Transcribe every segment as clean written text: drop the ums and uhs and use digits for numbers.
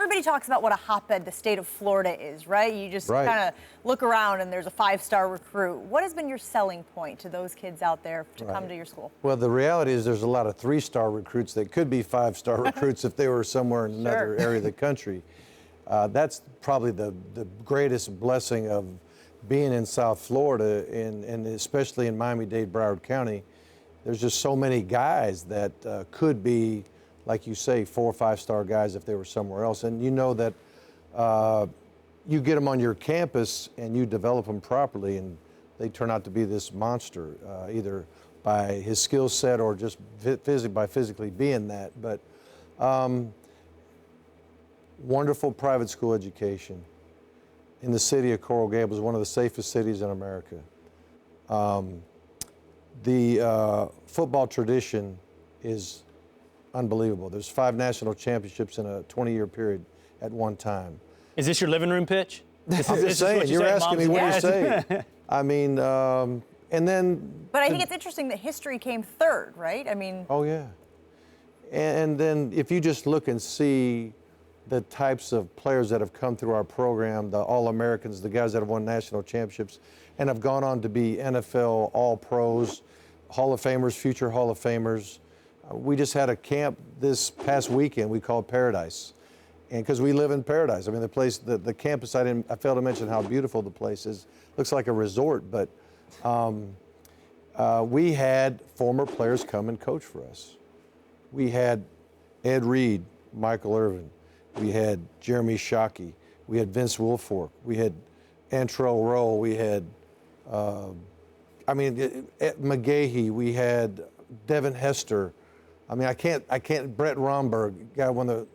everybody talks about what a hotbed the state of Florida is, right? You just kind of look around and there's a 5-star recruit. What has been your selling point to those kids out there to come to your school? Well, the reality is there's a lot of 3-star recruits that could be 5-star recruits if they were somewhere in another area of the country. That's probably the greatest blessing of being in South Florida, and especially in Miami-Dade, Broward County. There's just so many guys that could be, like you say, 4 or 5-star guys if they were somewhere else. And you know that you get them on your campus and you develop them properly, and they turn out to be this monster, either by his skill set or just by physically being that. But wonderful private school education in the city of Coral Gables, one of the safest cities in America. The football tradition is unbelievable. There's 5 national championships in a 20-year period at one time. Is this your living room pitch? I'm just saying, you're asking me what you say. I mean, and then... But I think it's interesting that history came third, right? I mean... Oh, yeah. And then if you just look and see the types of players that have come through our program, the All-Americans, the guys that have won national championships and have gone on to be NFL All-Pros, Hall of Famers, future Hall of Famers. We just had a camp this past weekend we called Paradise. And because we live in paradise. I mean, the place, the campus, I failed to mention how beautiful the place is. Looks like a resort, but we had former players come and coach for us. We had Ed Reed, Michael Irvin. We had Jeremy Shockey. We had Vince Wilfork. We had Antrell Rowe. We had, McGahee. We had Devin Hester. I mean, I can't, Brett Romberg, guy won the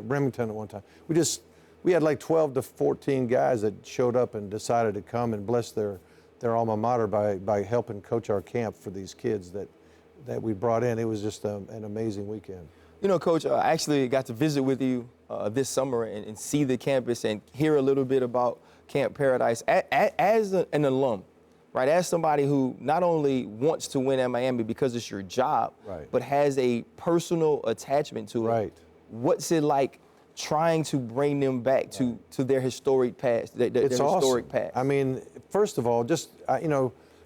Remington at one time. We had like 12 to 14 guys that showed up and decided to come and bless their alma mater by helping coach our camp for these kids that we brought in. It was just an amazing weekend. You know, Coach, I actually got to visit with you this summer and see the campus and hear a little bit about Camp Paradise. As an alum, right, as somebody who not only wants to win at Miami because it's your job, but has a personal attachment to it. What's it like trying to bring them back to their historic past, their historic past? I mean, first of all, just,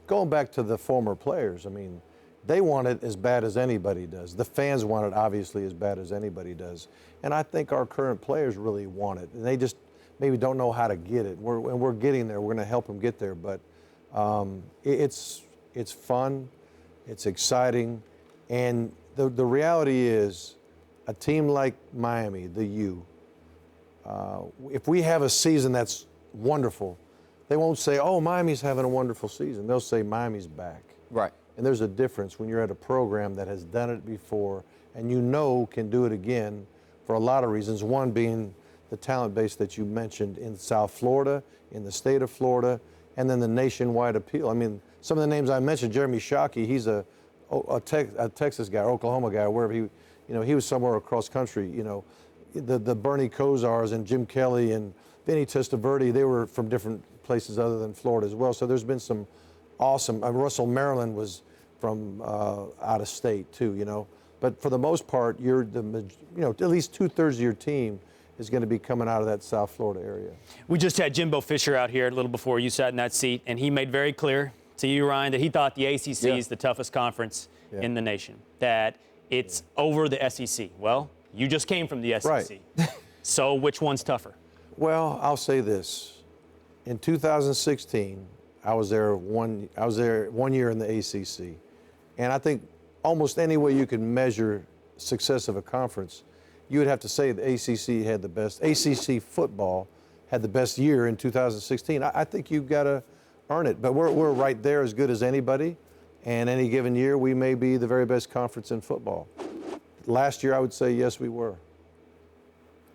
going back to the former players, I mean, they want it as bad as anybody does. The fans want it, obviously, as bad as anybody does. And I think our current players really want it. And they just maybe don't know how to get it. We're getting there. We're going to help them get there. But it's fun. It's exciting. And the reality is, a team like Miami, the U, if we have a season that's wonderful, they won't say, oh, Miami's having a wonderful season. They'll say Miami's back. Right. And there's a difference when you're at a program that has done it before and you know can do it again for a lot of reasons. One being the talent base that you mentioned in South Florida, in the state of Florida, and then the nationwide appeal. I mean, some of the names I mentioned, Jeremy Shockey, he's a Texas guy, Oklahoma guy, wherever he was somewhere across country. The Bernie Kosars and Jim Kelly and Vinny Testaverde, they were from different places other than Florida as well. So there's been some awesome. Russell Maryland was from out of state too, But for the most part, at least 2/3 of your team is going to be coming out of that South Florida area. We just had Jimbo Fisher out here a little before you sat in that seat, and he made very clear to you, Ryan, that he thought the ACC is the toughest conference in the nation, that it's over the SEC. Well, you just came from the SEC. Right. So which one's tougher? Well, I'll say this. In 2016, I was there one year in the ACC. And I think almost any way you can measure success of a conference, you would have to say the ACC had the best, ACC football had the best year in 2016. I think you've got to earn it. But we're right there as good as anybody. And any given year, we may be the very best conference in football. Last year, I would say, yes, we were.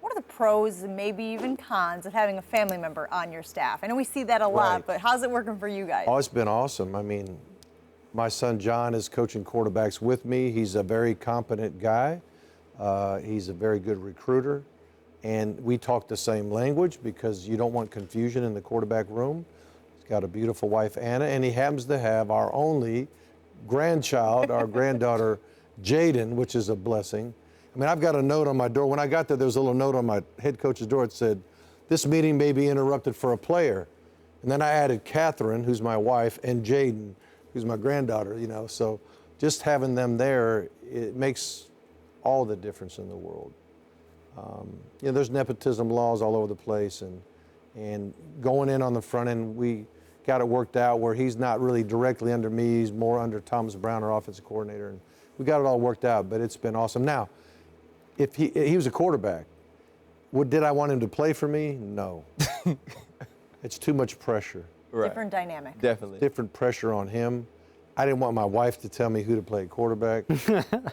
What are the pros and maybe even cons of having a family member on your staff? I know we see that a lot, but how's it working for you guys? Oh, it's been awesome. I mean, my son John is coaching quarterbacks with me. He's a very competent guy. He's a very good recruiter. And we talk the same language because you don't want confusion in the quarterback room. He's got a beautiful wife, Anna, and he happens to have our only grandchild, our granddaughter, Jaden, which is a blessing. I mean, I've got a note on my door. When I got there was a little note on my head coach's door that said, "This meeting may be interrupted for a player." And then I added Catherine, who's my wife, and Jaden, who's my granddaughter, you know. So just having them there, it makes all the difference in the world. You know, there's nepotism laws all over the place, and going in on the front end, we got it worked out where he's not really directly under me, he's more under Thomas Brown, our offensive coordinator, and we got it all worked out, but it's been awesome. Now, if he was a quarterback, did I want him to play for me? No. It's too much pressure. Right. Different dynamic. Definitely. Different pressure on him. I didn't want my wife to tell me who to play quarterback.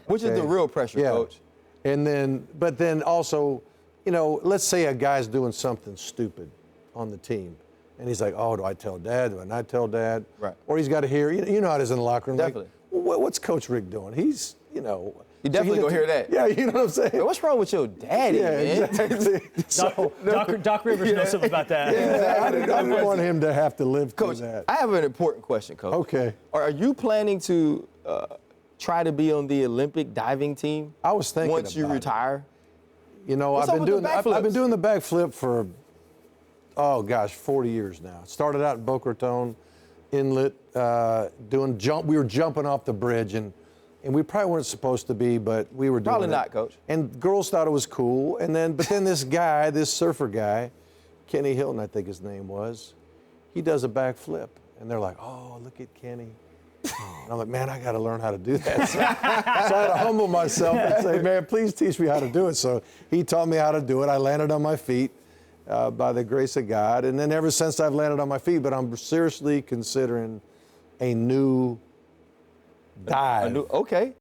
Which is the real pressure, Coach. And but then also, you know, let's say a guy's doing something stupid on the team, and he's like, "Oh, do I tell Dad? Do I not tell Dad?" Right. Or he's got to hear. You know how it is in the locker room. Definitely. Like, what's Coach Richt doing? He's, you know. You definitely gonna hear that. Yeah, you know what I'm saying. Hey, what's wrong with your daddy, Yeah, man? exactly. Doc Rivers knows something about that. Yeah, I didn't want him to have to live through Coach, that. I have an important question, Coach. Okay. Are you planning to try to be on the Olympic diving team? I was thinking once you about it. retire. You know, What's I've up been with the doing the backflips? backflip for 40 years now. Started out in Boca Raton Inlet, we were jumping off the bridge, and we probably weren't supposed to be, but we were doing Probably it. not, Coach. And girls thought it was cool, but then this guy, this surfer guy, Kenny Hilton, I think his name was, he does a backflip, and they're like, "Oh, look at Kenny." And I'm like, "Man, I got to learn how to do that." So I had to humble myself and say, "Man, please teach me how to do it." So he taught me how to do it. I landed on my feet by the grace of God. And then ever since I've landed on my feet, but I'm seriously considering a new dive. Okay.